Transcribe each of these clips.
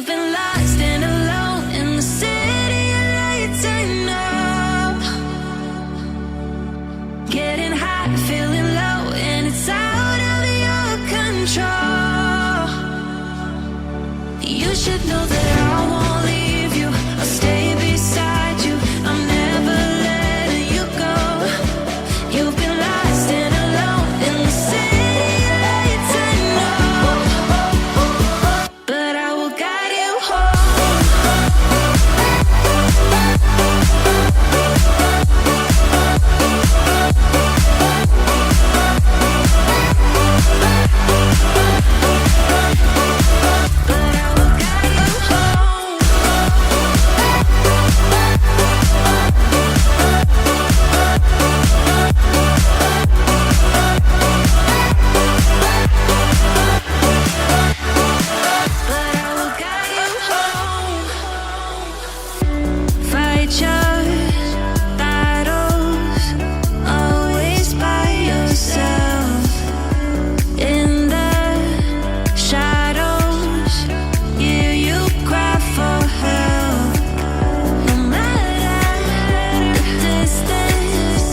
been lost and alone in the city of lights. I know. Getting high, feeling low, and it's out of your control. You should know that I won't leave you. I'll stay beside you. I'm never letting you go. You've been lost and alone in the city of lights. I know, but I will guide you home. But I will guide you home. But I will guide you home. Fight your battles, always by yourself. In the shadows, hear you cry for help. No matter the distance,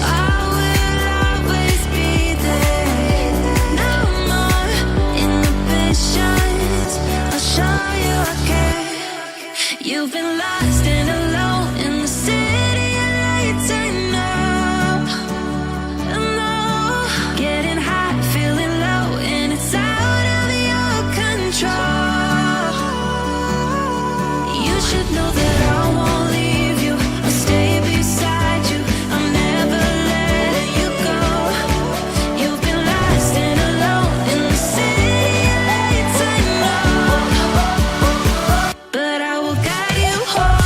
I will always be there. No more inhibitions, I'll show you I care. You've been lost and alone in the city of lights. I know, I know. Getting high, feeling low, and it's out of your control. You should know that I won't leave you. I'll stay beside you. I'm never letting you go. You've been lost and alone in the city of lights. I know, but I will guide you home.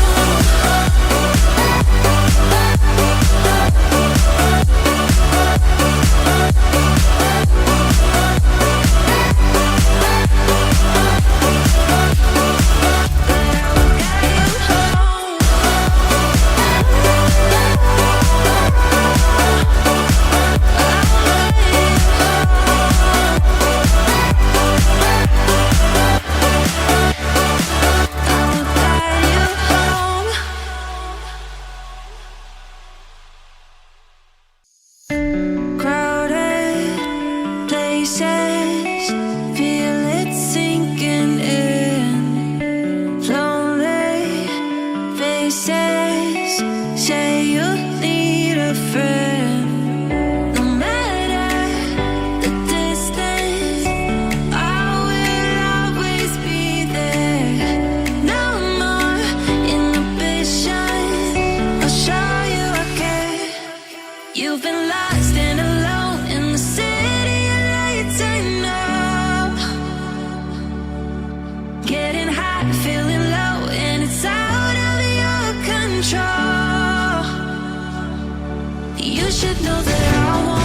Crowded places, feel it sinking in. Lonely faces, say you need a friend. No matter the distance, I will always be there. No more inhibitions, I'll show you I care. You've been lost and alone in the city of lights. I know. Getting high, feeling low, and it's out of your control. You should know that I won't